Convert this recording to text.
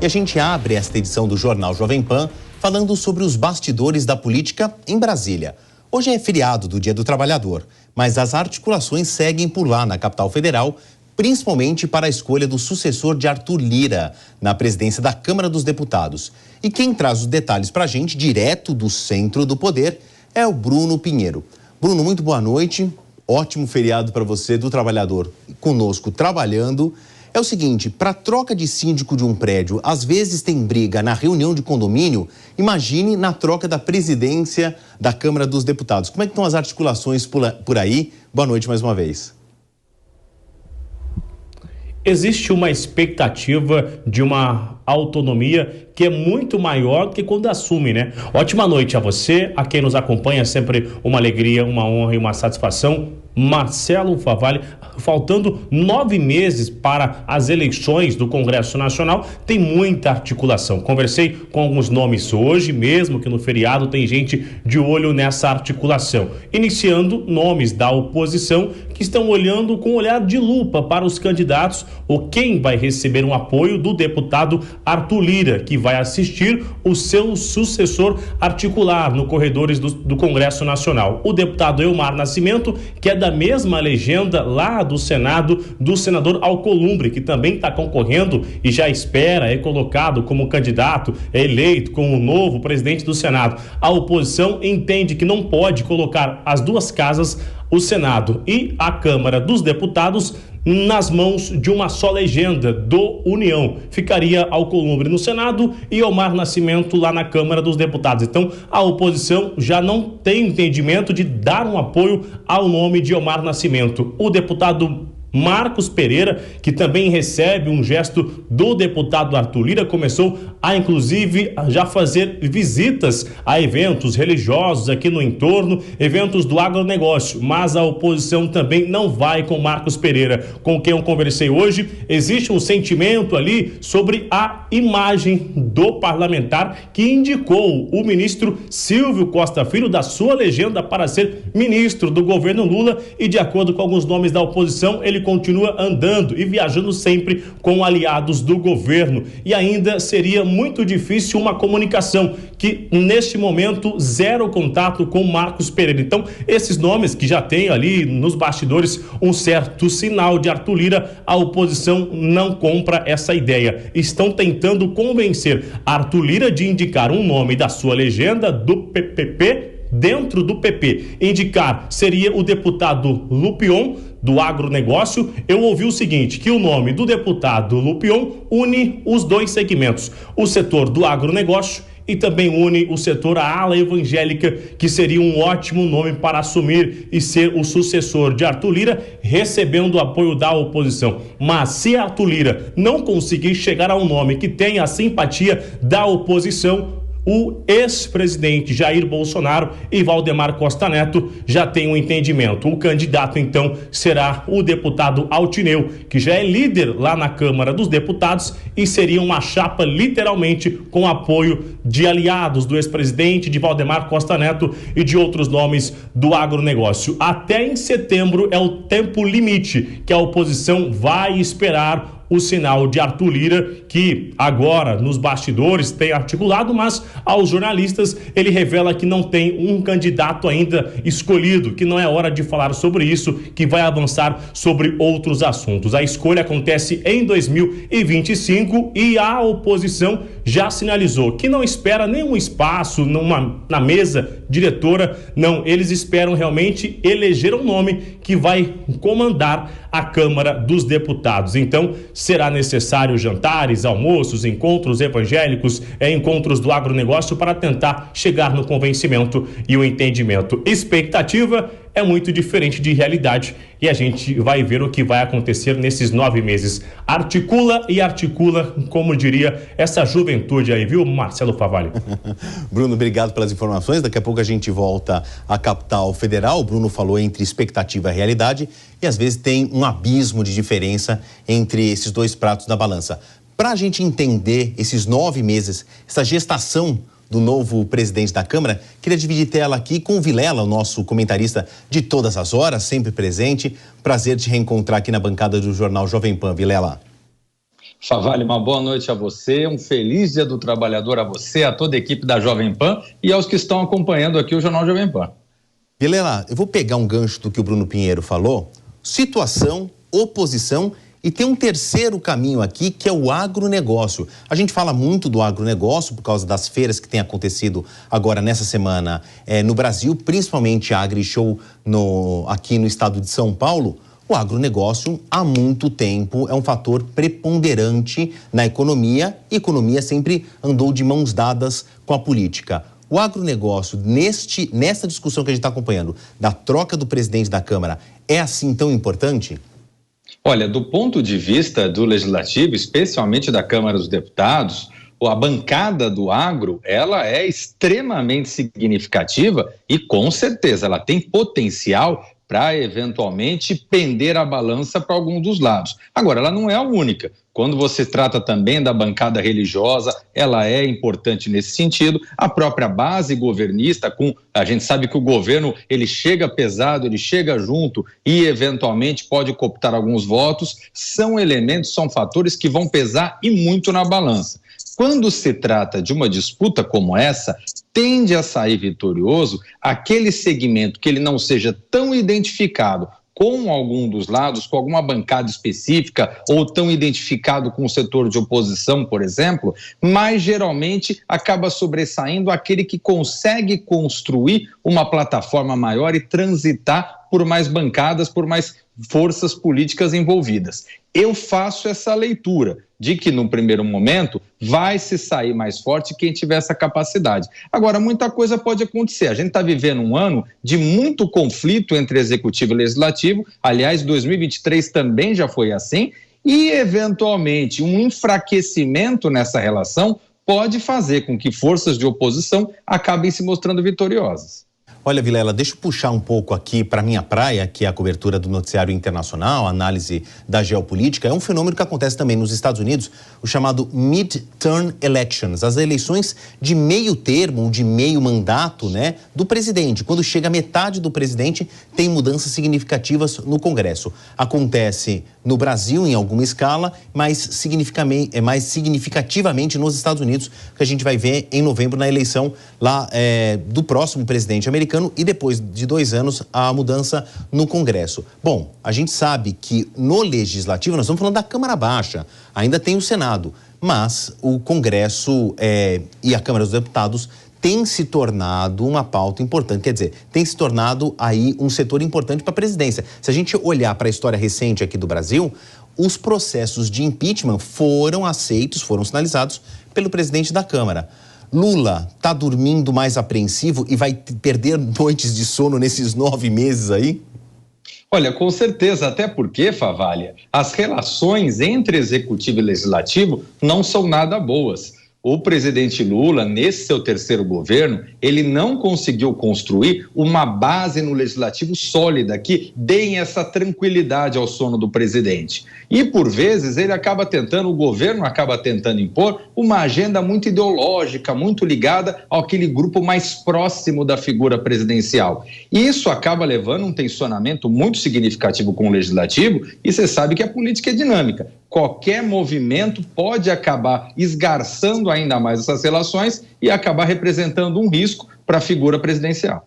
E a gente abre esta edição do Jornal Jovem Pan falando sobre os bastidores da política em Brasília. Hoje é feriado do Dia do Trabalhador, mas as articulações seguem por lá na capital federal, principalmente para a escolha do sucessor de Arthur Lira na presidência da Câmara dos Deputados. E quem traz os detalhes para a gente, direto do centro do poder, é o Bruno Pinheiro. Bruno, muito boa noite. Ótimo feriado para você do trabalhador conosco trabalhando. É o seguinte, para troca de síndico de um prédio, às vezes tem briga na reunião de condomínio, imagine na troca da presidência da Câmara dos Deputados. Como é que estão as articulações por aí? Boa noite mais uma vez. Existe uma expectativa de uma autonomia que é muito maior do que quando assume, né? Ótima noite a você, a quem nos acompanha, sempre uma alegria, uma honra e uma satisfação. Marcelo Favalli, faltando 9 meses para as eleições do Congresso Nacional, tem muita articulação. Conversei com alguns nomes hoje, mesmo que no feriado tem gente de olho nessa articulação. Iniciando nomes da oposição que estão olhando com olhar de lupa para os candidatos ou quem vai receber um apoio do deputado Arthur Lira, que vai assistir o seu sucessor articular no corredores do Congresso Nacional. O deputado Elmar Nascimento, que é da mesma legenda lá do Senado, do senador Alcolumbre, que também está concorrendo e já espera, é colocado como candidato, é eleito como o novo presidente do Senado. A oposição entende que não pode colocar as duas casas, o Senado e a Câmara dos Deputados, nas mãos de uma só legenda do União. Ficaria Alcolumbre no Senado e Elmar Nascimento lá na Câmara dos Deputados. Então, a oposição já não tem entendimento de dar um apoio ao nome de Elmar Nascimento. O deputado Marcos Pereira, que também recebe um gesto do deputado Arthur Lira, começou a, inclusive, já fazer visitas a eventos religiosos aqui no entorno, eventos do agronegócio, mas a oposição também não vai com Marcos Pereira, com quem eu conversei hoje. Existe um sentimento ali sobre a imagem do parlamentar que indicou o ministro Silvio Costa Filho da sua legenda para ser ministro do governo Lula e, de acordo com alguns nomes da oposição, ele continua andando e viajando sempre com aliados do governo. E ainda seria muito difícil uma comunicação, que neste momento zero contato com Marcos Pereira. Então, esses nomes que já tem ali nos bastidores um certo sinal de Arthur Lira, a oposição não compra essa ideia. Estão tentando convencer Arthur Lira de indicar um nome da sua legenda do PPP dentro do PP. Indicar seria o deputado Lupion, do agronegócio. Eu ouvi o seguinte, que o nome do deputado Lupion une os dois segmentos, o setor do agronegócio e também une o setor, a ala evangélica, que seria um ótimo nome para assumir e ser o sucessor de Arthur Lira, recebendo o apoio da oposição. Mas se Arthur Lira não conseguir chegar a um nome que tenha a simpatia da oposição, o ex-presidente Jair Bolsonaro e Valdemar Costa Neto já têm um entendimento. O candidato, então, será o deputado Altineu, que já é líder lá na Câmara dos Deputados e seria uma chapa, literalmente, com apoio de aliados do ex-presidente, de Valdemar Costa Neto e de outros nomes do agronegócio. Até em setembro é o tempo limite que a oposição vai esperar o sinal de Arthur Lira, que agora nos bastidores tem articulado, mas aos jornalistas ele revela que não tem um candidato ainda escolhido, que não é hora de falar sobre isso, que vai avançar sobre outros assuntos. A escolha acontece em 2025 e a oposição já sinalizou que não espera nenhum espaço na mesa diretora, não, eles esperam realmente eleger um nome que vai comandar a Câmara dos Deputados. Então, será necessário jantares, almoços, encontros evangélicos, encontros do agronegócio para tentar chegar no convencimento e o entendimento. Expectativa é muito diferente de realidade e a gente vai ver o que vai acontecer nesses 9 meses. Articula e articula, como diria essa juventude aí, viu, Marcelo Favalli? Bruno, obrigado pelas informações. Daqui a pouco a gente volta à capital federal. O Bruno falou entre expectativa e realidade e às vezes tem um abismo de diferença entre esses dois pratos na balança. Para a gente entender esses 9 meses, essa gestação do novo presidente da Câmara, queria dividir tela aqui com o Vilela, o nosso comentarista de todas as horas, sempre presente. Prazer te reencontrar aqui na bancada do Jornal Jovem Pan, Vilela. Favale, uma boa noite a você, um feliz Dia do Trabalhador a você, a toda a equipe da Jovem Pan e aos que estão acompanhando aqui o Jornal Jovem Pan. Vilela, eu vou pegar um gancho do que o Bruno Pinheiro falou, situação, oposição e tem um terceiro caminho aqui que é o agronegócio. A gente fala muito do agronegócio por causa das feiras que tem acontecido agora nessa semana no Brasil, principalmente a AgriShow aqui no estado de São Paulo. O agronegócio, há muito tempo, é um fator preponderante na economia. E a economia sempre andou de mãos dadas com a política. O agronegócio, nessa discussão que a gente está acompanhando, da troca do presidente da Câmara, é assim tão importante? Olha, do ponto de vista do Legislativo, especialmente da Câmara dos Deputados, a bancada do agro, ela é extremamente significativa e, com certeza, ela tem potencial para eventualmente pender a balança para algum dos lados. Agora, ela não é a única. Quando você trata também da bancada religiosa, ela é importante nesse sentido. A própria base governista, a gente sabe que o governo ele chega pesado, ele chega junto e eventualmente pode cooptar alguns votos, são elementos, são fatores que vão pesar e muito na balança. Quando se trata de uma disputa como essa, tende a sair vitorioso aquele segmento que ele não seja tão identificado com algum dos lados, com alguma bancada específica, ou tão identificado com o setor de oposição, por exemplo, mas geralmente acaba sobressaindo aquele que consegue construir uma plataforma maior e transitar por mais bancadas, por mais forças políticas envolvidas. Eu faço essa leitura de que, no primeiro momento, vai se sair mais forte quem tiver essa capacidade. Agora, muita coisa pode acontecer. A gente está vivendo um ano de muito conflito entre executivo e legislativo. Aliás, 2023 também já foi assim. E, eventualmente, um enfraquecimento nessa relação pode fazer com que forças de oposição acabem se mostrando vitoriosas. Olha, Vilela, deixa eu puxar um pouco aqui para minha praia, que é a cobertura do noticiário internacional, a análise da geopolítica. É um fenômeno que acontece também nos Estados Unidos, o chamado midterm elections, as eleições de meio termo, de meio mandato, né, do presidente. Quando chega a metade do presidente, tem mudanças significativas no Congresso. Acontece no Brasil, em alguma escala, mais significativamente nos Estados Unidos, que a gente vai ver em novembro na eleição lá do próximo presidente americano e depois de 2 anos a mudança no Congresso. Bom, a gente sabe que no Legislativo, nós estamos falando da Câmara Baixa, ainda tem o Senado, mas o Congresso e a Câmara dos Deputados tem se tornado uma pauta importante, quer dizer, tem se tornado aí um setor importante para a presidência. Se a gente olhar para a história recente aqui do Brasil, os processos de impeachment foram aceitos, foram sinalizados pelo presidente da Câmara. Lula está dormindo mais apreensivo e vai perder noites de sono nesses 9 meses aí? Olha, com certeza, até porque, Favalha, as relações entre executivo e legislativo não são nada boas. O presidente Lula, nesse seu terceiro governo, ele não conseguiu construir uma base no legislativo sólida que dê essa tranquilidade ao sono do presidente. E, por vezes, o governo acaba tentando impor uma agenda muito ideológica, muito ligada àquele grupo mais próximo da figura presidencial. E isso acaba levando um tensionamento muito significativo com o legislativo, e você sabe que a política é dinâmica. Qualquer movimento pode acabar esgarçando ainda mais essas relações e acabar representando um risco para a figura presidencial.